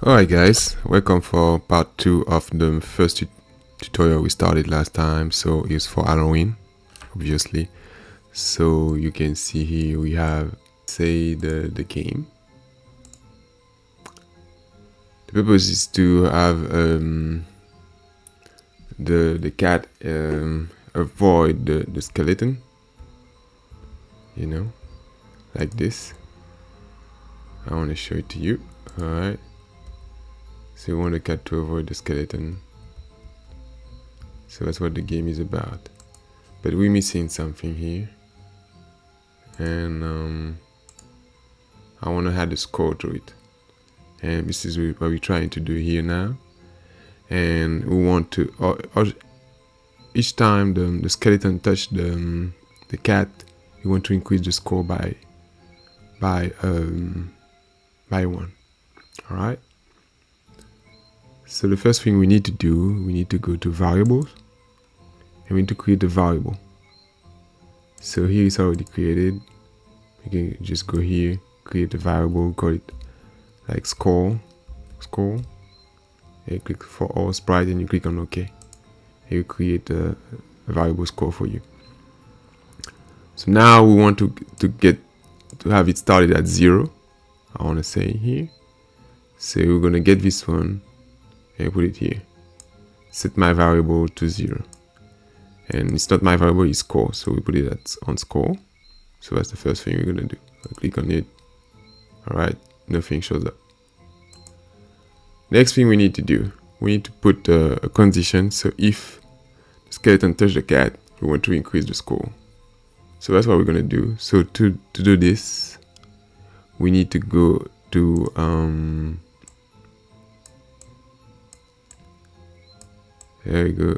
Alright guys, welcome for part 2 of the first tutorial we started last time. So it's for Halloween, obviously. So you can see here we have, say, the game. The purpose is to have the cat avoid the skeleton, you know, like this. I want to show it to you. Alright. So you want the cat to avoid the skeleton. So that's what the game is about. But we're missing something here. And I want to add a score to it. And this is what we're trying to do here now. And we want to, each time the skeleton touch the cat, we want to increase the score by 1. Alright. So the first thing we need to do, we need to go to variables and we need to create the variable. So here it's already created. You can just go here, create a variable, call it like score, and you click for all sprite and you click on OK. It will create a variable score for you. So now we want to have it started at 0. I want to say here. So we're gonna get this one and put it here. Set my variable to 0. And it's not my variable, it's score. So we put it on score. So that's the first thing we're gonna do. I click on it. Alright, nothing shows up. Next thing we need to do, we need to put a condition. So if the skeleton touch the cat, we want to increase the score. So that's what we're gonna do. So to do this, we need to go to there we go.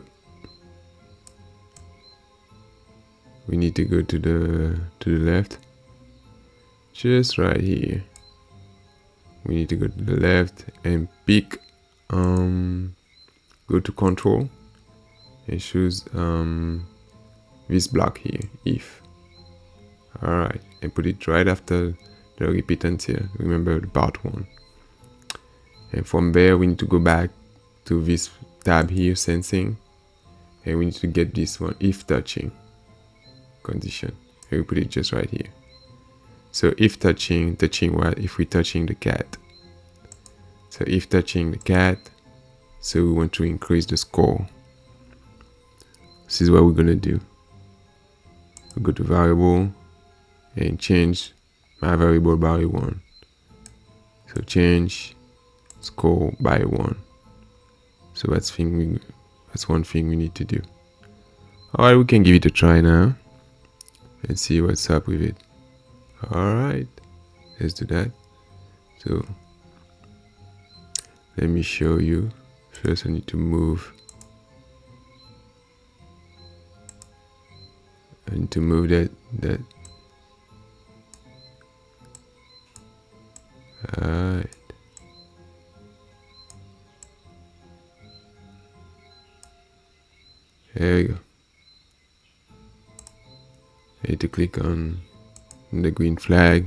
We need to go to the left, just right here. We need to go to the left and pick go to control and choose this block here, if. Alright, and put it right after the repeatance here. Remember the part 1. And from there we need to go back to this tab here, sensing, and we need to get this one, if touching condition, and we put it just right here. So if touching what? If we're touching the cat. So if touching the cat, so we want to increase the score. This is what we're gonna do. We go to variable and change my variable by 1. So change score by 1. So that's one thing we need to do. Alright, we can give it a try now and see what's up with it. Alright, let's do that. So let me show you. First I need to move. I need to move that. Alright. There we go. I need to click on the green flag.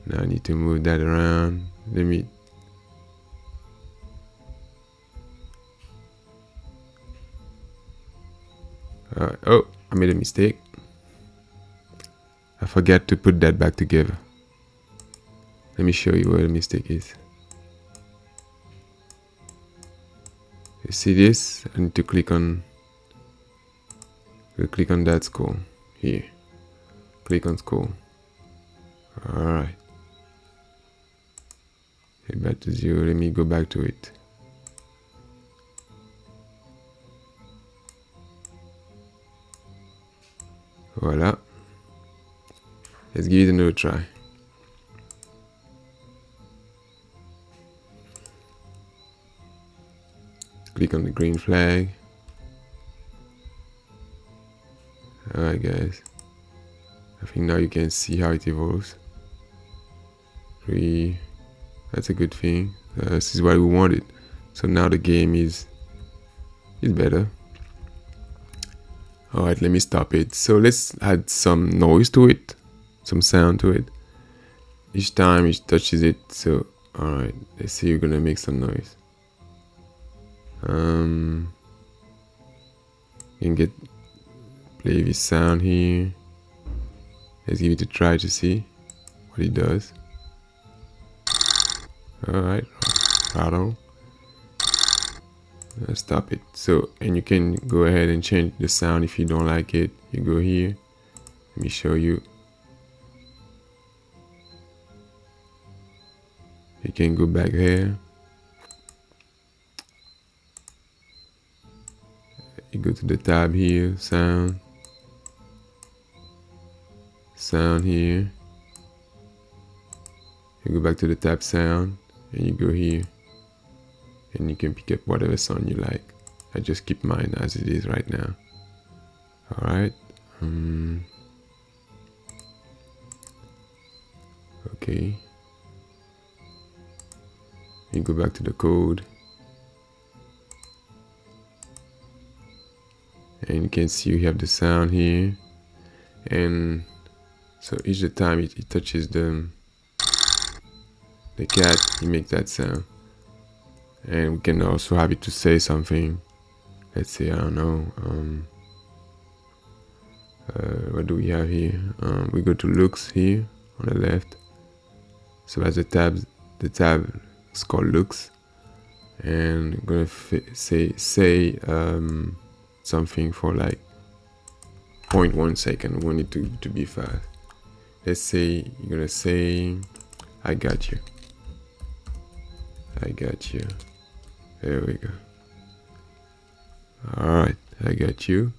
Now I need to move that around. Let me. Oh, I made a mistake. I forgot to put that back together. Let me show you where the mistake is. You see this? I need to click on that score here. Click on score. Alright. Head back to 0. Let me go back to it. Voila. Let's give it another try. Click on the green flag. Alright guys, I think now you can see how it evolves. 3, that's a good thing. This is what we wanted. So now the game is better. Alright, let me stop it. So let's add some noise to it, some sound to it. Each time it touches it, so Alright, let's see, you're gonna make some noise. You can play this sound here. Let's give it a try to see what it does. Alright, rattle. Let's stop it. So, and you can go ahead and change the sound if you don't like it. You go here. Let me show you. You can go back here. You go to the tab here, sound here. You go back to the tab sound and you go here and you can pick up whatever sound you like. I just keep mine as it is right now. Alright. Okay. You go back to the code. And you can see you have the sound here. And so each time it touches the cat, it makes that sound. And we can also have it to say something. Let's say, I don't know, what do we have here? We go to looks here on the left. So that's the tab is called looks. And I'm gonna say something for like 0.1 second. We want it to be fast. Let's say you're gonna say, I got you. I got you. There we go. Alright, I got you.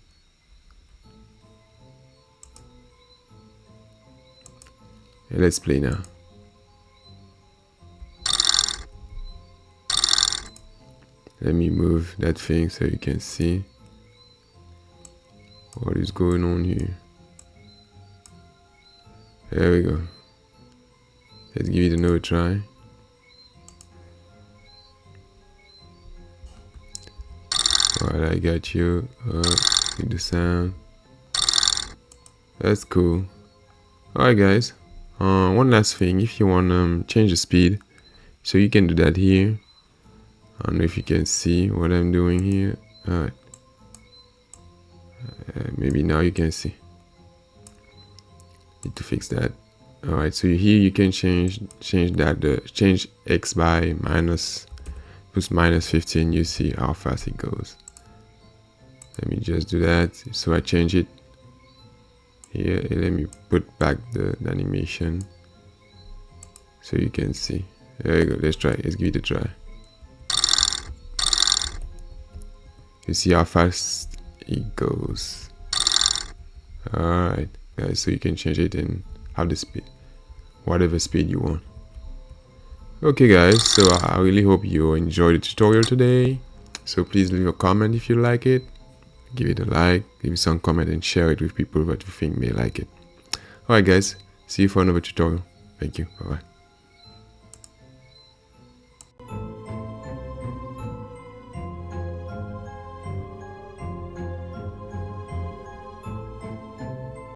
And let's play now. Let me move that thing so you can see what is going on here. There we go. Let's give it another try. Alright, I got you. Get the sound. That's cool. Alright guys. One last thing, if you want to change the speed, so you can do that here. I don't know if you can see what I'm doing here. Alright. Maybe now you can see. Need to fix that. Alright, so here you can change that, change X by plus minus 15. You see how fast it goes. Let me just do that. So I change it here. Let me put back the animation so you can see. There you go. Let's try. Let's give it a try. You see how fast it goes. Alright guys, so you can change it and have the speed, whatever speed you want. Okay guys, so I really hope you enjoyed the tutorial today. So please leave a comment if you like it. Give it a like, give it some comment and share it with people that you think may like it. Alright guys, see you for another tutorial. Thank you. Bye bye.